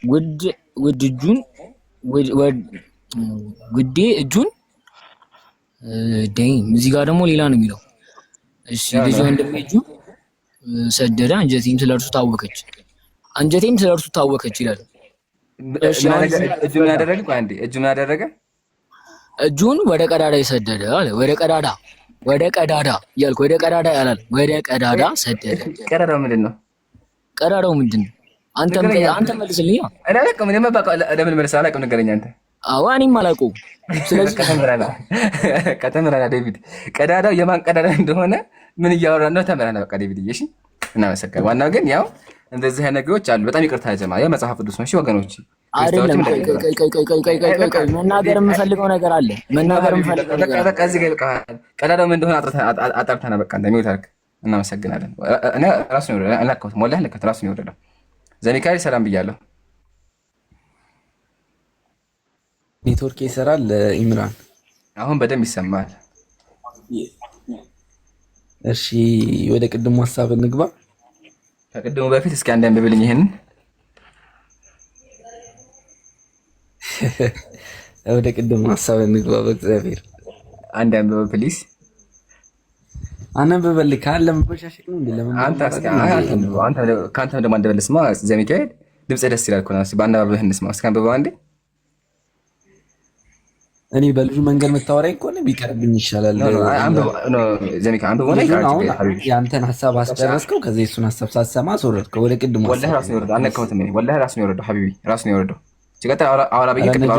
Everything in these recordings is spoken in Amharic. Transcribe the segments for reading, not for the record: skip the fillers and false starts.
ውድ ውድ እጁን ውዴ እጁን ደኝ እዚህ ጋር ደግሞ ሌላ ነው የሚለው። እሺ ልጅ ወንድሜ እጁን ሰደደ አንጀቴም ስለእርሱ ታወከች ይላል። እሺ እጁን ያደረገ አንዴ እጁን ያደረገ እጁን ወደ ቀዳዳ የሰደደ አለ። ወደ ቀዳዳ እያልኩ ወደ ቀዳዳ ያላል። ወደ ቀዳዳ ሰደደ። ቀዳዳው ምንድነው? ቀዳዳው ምንድነው? አንተ መልስልኝ። እኔ አላውቅም። እኔ ለምን መልስ አላውቅም። ንገረኝ አንተ። አዎ እኔም አላውቀውም። ስለዚህ ከተምረና ዴቪድ ቀዳዳው የማን ቀዳዳ እንደሆነ ምን እያወራን ነው? ተምረና በቃ ዴቪድ። እሺ እናመሰግናለን። ዋናው ግን ያው እንደዚህ አይነት ነገሮች አሉ። በጣም ይቅርታ ጀማ፣ ያው መጽሐፍ ቅዱስ ነው። እሺ ወገኖች፣ አይደለም መናገር የምፈልገው ነገር አለ። በቃ እዚህ ጋር በቃ ቀዳዳው ምን እንደሆነ አጣርተና በቃ እንደሚወት አልክ። እናመሰግናለን። እኔ ራሱ ነው አላከውት ሞላ ለከት ራሱ ነው የወረደው። ዘሚካኤል ሰላም ብያለሁ። ኔትወርክ ይሰራል። ኢምራን አሁን በደንብ ይሰማል። እሺ ወደ ቅድሙ ሐሳብ እንግባ። ከቅድሙ በፊት እስኪ አንድ አንብብልኝ ይሄንን። ወደ ቅድሙ ሐሳብ እንግባ። በእግዚአብሔር አንድ አንብብ ፕሊዝ። አነበበልህ ካለ መበሻሸቅ ነው እንዴ? ለምን አንተ ካንተ ደግሞ አንደበልስማ። ዘሚካኤል ድምጽ ደስ ይላል እኮ ነው። እስኪ ባናባብህ እንስማ። እስኪ አንብበው አንዴ። እኔ በልጁ መንገድ መታወሪያ ከሆነ ቢቀርብኝ ይሻላል። ዘሚካኤል አንብበው ነው ያንተን ሐሳብ አስጨረስከው። ከዚህ እሱን ሐሳብ ሳትሰማ አስወረድከው ወደ ቅድሙ። ወላሂ ራሱ ነው የወረደው። አልነካሁትም እኔ ወላሂ ራሱ ነው የወረደው። ሐቢቢ ራሱ ነው የወረደው። ሲቀጥል አውራ በየ ቅድሙ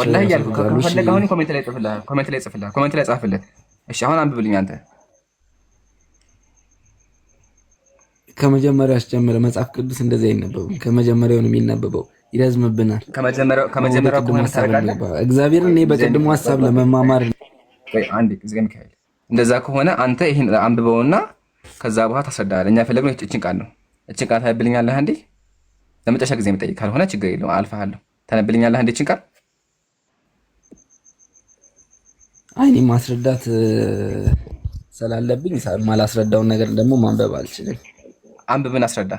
ወላሂ ያልኩህ ከፈለገህ አሁን ኮሜንት ላይ ጽፍልሃል። ኮሜንት ላይ ጻፍለት። እሺ አሁን አንብብልኝ አንተ። ከመጀመሪያው አስጀምረህ መጽሐፍ ቅዱስ እንደዚህ አይነበብም። ከመጀመሪያው ነው የሚነበበው። ይረዝምብናል። ከመጀመሪያው ከሆነ ታረጋለህ። እግዚአብሔርን እኔ በቅድሙ ሐሳብ ለመማማር አንዴ ሚካኤል፣ እንደዛ ከሆነ አንተ ይሄን አንብበውና ከዛ በኋላ ታስረዳለህ። እኛ ፈለግነው እችን ቃል ነው። እችን ቃል ታነብልኛለህ አንዴ። ለመጨረሻ ጊዜ የምጠይቅ ካልሆነ ችግር የለውም አልፈሃለሁ። ታነብልኛለህ አንዴ እችን ቃል። አይ እኔ ማስረዳት ስላለብኝ ማላስረዳውን ነገር ደግሞ ማንበብ አልችልም። አንብብን አስረዳ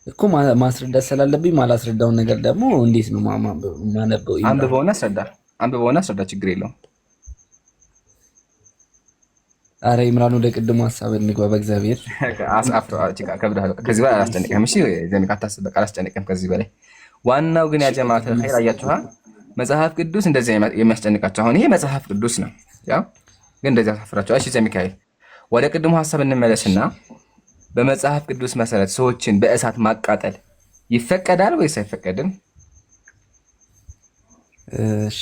እኮ ማስረዳት ስላለብኝ ማላስረዳውን ነገር ደግሞ እንዴት ነው ማነበው? አንብበውና አስረዳ። ችግር የለውም። አረ ኢምራን ወደ ቅድሙ ሐሳብ እንግባ። በእግዚአብሔር ከዚህ በላይ አላስጨንቅህም። እሺ ዘሚካ አታስብ፣ በቃ አላስጨንቅህም ከዚህ በላይ። ዋናው ግን ያ ጀማዓት ኸይር አያችኋ፣ መጽሐፍ ቅዱስ እንደዚህ የሚያስጨንቃቸው አሁን ይሄ መጽሐፍ ቅዱስ ነው። ያው ግን እንደዚህ አሳፍራቸው። እሺ ዘሚካኤል ወደ ቅድሙ ሐሳብ እንመለስና በመጽሐፍ ቅዱስ መሰረት ሰዎችን በእሳት ማቃጠል ይፈቀዳል ወይስ አይፈቀድም? እሺ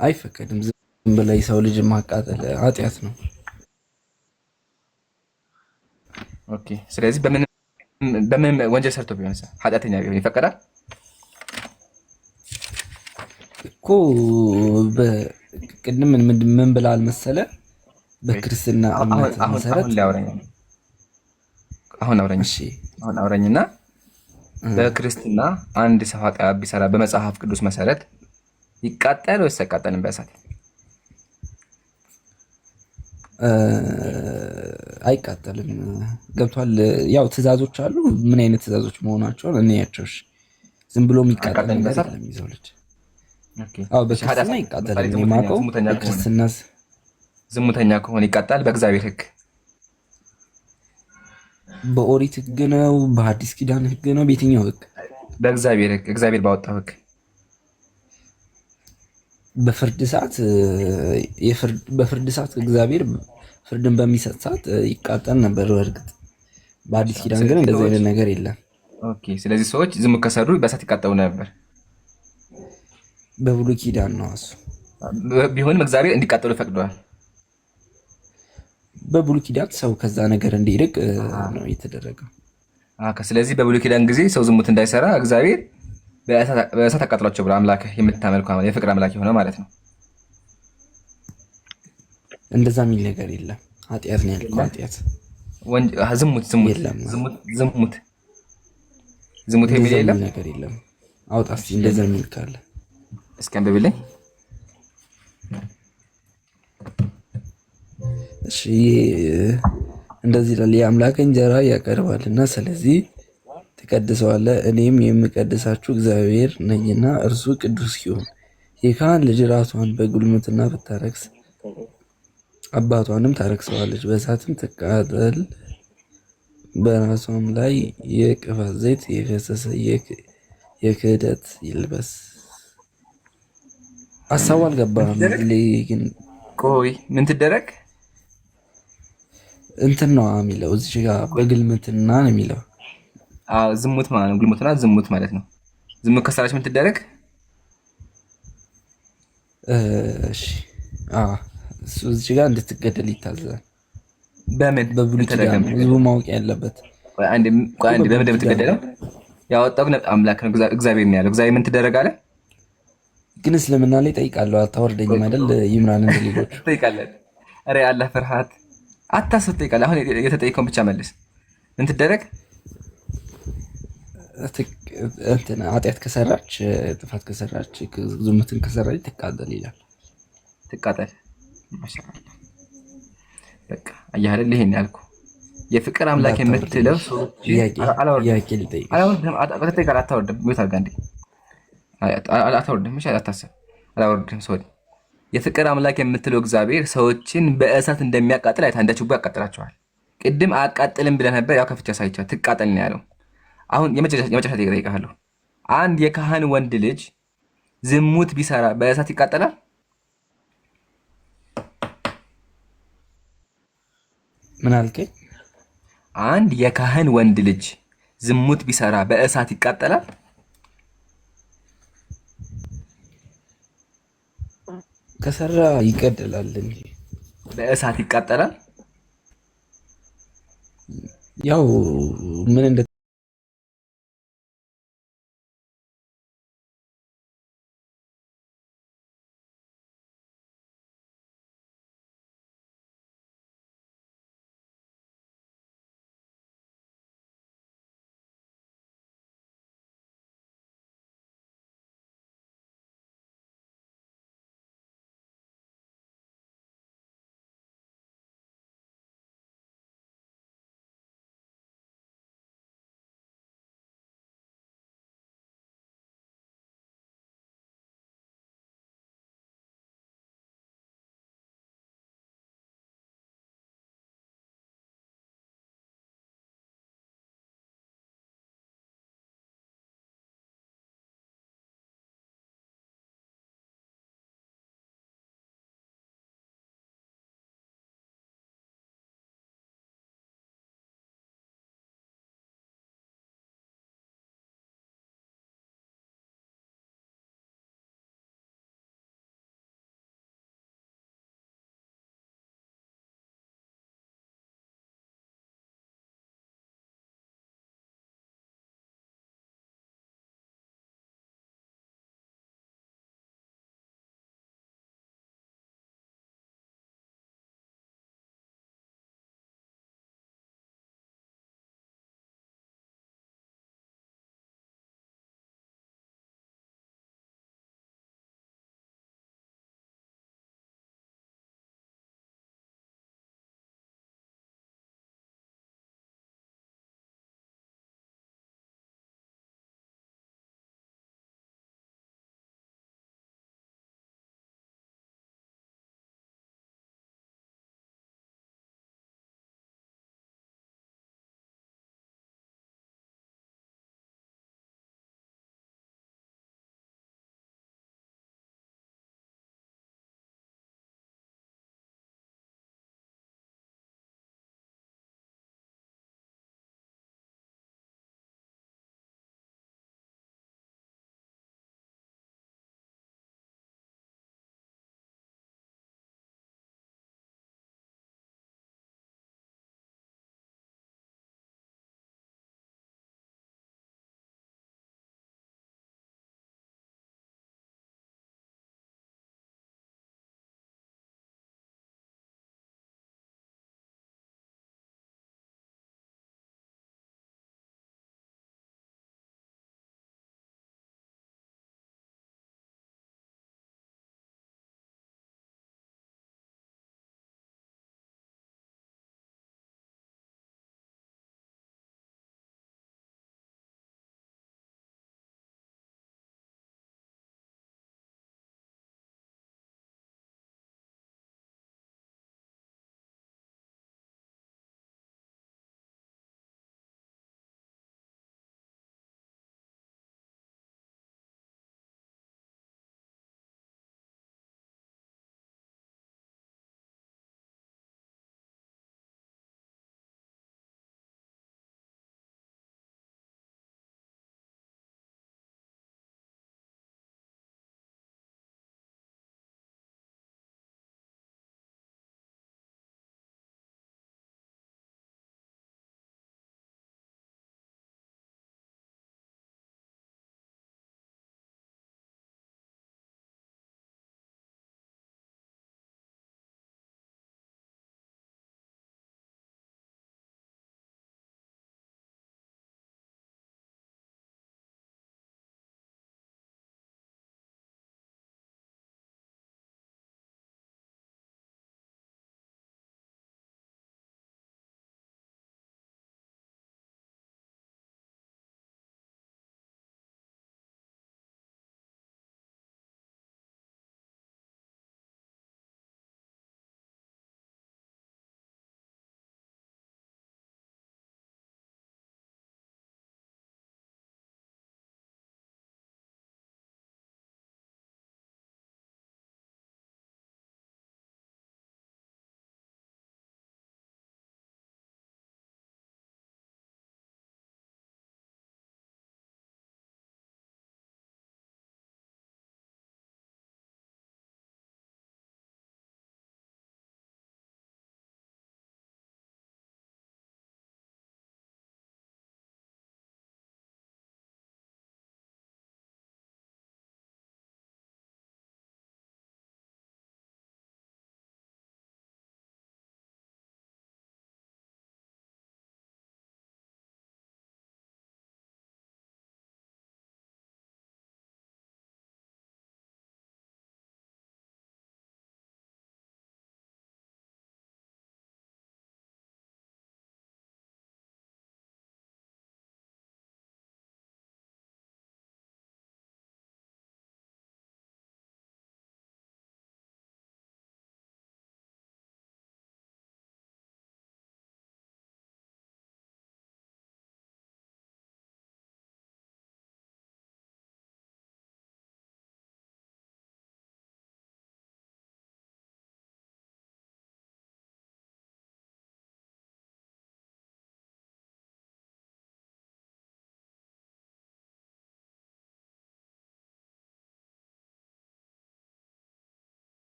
አይፈቀድም። ዝም ብለህ ሰው ልጅ ማቃጠል ኃጢአት ነው። ኦኬ ስለዚህ በምን ወንጀል ሰርቶ ቢሆን ኃጢአተኛ ቢሆን ይፈቀዳል እኮ። በቅድም ምን ብለሃል መሰለህ? በክርስትና እምነት መሰረት አሁን አውረኝና በክርስትና አንድ ሰው ኃጢአት ቢሰራ በመጽሐፍ ቅዱስ መሰረት ይቃጠል ወይስ አይቃጠልም በእሳት? አይቃጠልም። ገብቷል። ያው ትእዛዞች አሉ። ምን አይነት ትእዛዞች መሆናቸውን እንያቸው። ዝም ብሎ የሚቃጠል ነገር የለም ይዘው ልጅ። አዎ በክርስትና ይቃጠላል። እኔ የማውቀው በክርስትና ዝሙተኛ ከሆነ ይቃጠላል በእግዚአብሔር ሕግ። በኦሪት ሕግ ነው? በሐዲስ ኪዳን ሕግ ነው? በየትኛው ሕግ? በእግዚአብሔር ሕግ፣ እግዚአብሔር ባወጣው ሕግ። በፍርድ ሰዓት እግዚአብሔር ፍርድን በሚሰጥ ሰዓት ይቃጠል ነበር። በእርግጥ በሐዲስ ኪዳን ግን እንደዚህ አይነት ነገር የለም። ኦኬ ስለዚህ ሰዎች ዝሙት ከሰሩ በእሳት ይቃጠሉ ነበር። በብሉይ ኪዳን ነው እሱ። ቢሆንም እግዚአብሔር እንዲቃጠሉ ፈቅደዋል። በብሉይ ኪዳን ሰው ከዛ ነገር እንዲርቅ ነው የተደረገው። ስለዚህ በብሉይ ኪዳን ጊዜ ሰው ዝሙት እንዳይሰራ እግዚአብሔር በእሳት አቃጥሏቸው ብሎ አምላክህ የምታመልከው የፍቅር አምላክ የሆነ ማለት ነው። እንደዛ የሚል ነገር የለም። ኃጢአት ነው ያልከው። ኃጢአት ዝሙት የሚል የለም ነገር የለም። አውጣ እስኪ እንደዛ የሚል ካለ እስኪ አንብብልኝ። እሺ እንደዚህ ይላል፣ የአምላክ እንጀራ ያቀርባልና ስለዚህ ትቀድሰዋለህ። እኔም የምቀድሳችሁ እግዚአብሔር ነኝና እርሱ ቅዱስ ይሁን። የካህን ልጅ ራሷን በጉልምትና ብታረክስ አባቷንም ታረክሰዋለች፣ በእሳትም ትቃጠል። በራሷም ላይ የቅባት ዘይት የፈሰሰ የክህደት ይልበስ። ሀሳቡ አልገባህም ግን ቆይ ምን ትደረግ እንትን ነው የሚለው እዚህ ጋር በግልምትና ነው የሚለው። ዝሙት ማለት ነው። ግልሙትና ዝሙት ማለት ነው። ዝሙት ከሰራች ምን ትደረግ? እሺ እሱ እዚህ ጋር እንድትገደል ይታዘዛል። በምን በብሉይ ኪዳን ህዝቡ ማወቅ ያለበት። ቆይ አንዴ በምን እንደምትገደለው ያወጣው ግን አምላክ ነው፣ እግዚአብሔር ነው ያለው። እግዚአብሔር ምን ትደረግ አለ? ግን እስልምና ላይ ጠይቃለሁ። አታወርደኝም አይደል? ይምራን እንደሌሎች ጠይቃለህ። ኧረ አላህ ፍርሃት አታስብ። ጠይቃለህ። አሁን የተጠይቀውን ብቻ መልስ። ምን ትደረግ? እንትን ኃጢአት ከሰራች ጥፋት ከሰራች ዝሙትን ከሰራች ትቃጠል ይላል። ትቃጠል። ማሻአላህ በቃ አየህ አይደል? ይሄን ያልኩህ የፍቅር አምላክ የምትለው የፍቅር አምላክ የምትለው እግዚአብሔር ሰዎችን በእሳት እንደሚያቃጥል አይታ እንደ ችቦ ያቃጥላቸዋል። ቅድም አያቃጥልም ብለህ ነበር። ያው ከፍቻ ሳይቻል ትቃጠል ነው ያለው። አሁን የመጨረሻ እጠይቅሃለሁ። አንድ የካህን ወንድ ልጅ ዝሙት ቢሰራ በእሳት ይቃጠላል? ምን አልከኝ? አንድ የካህን ወንድ ልጅ ዝሙት ቢሰራ በእሳት ይቃጠላል? ከሰራ ይገደላል እንጂ በእሳት ይቃጠላል? ያው ምን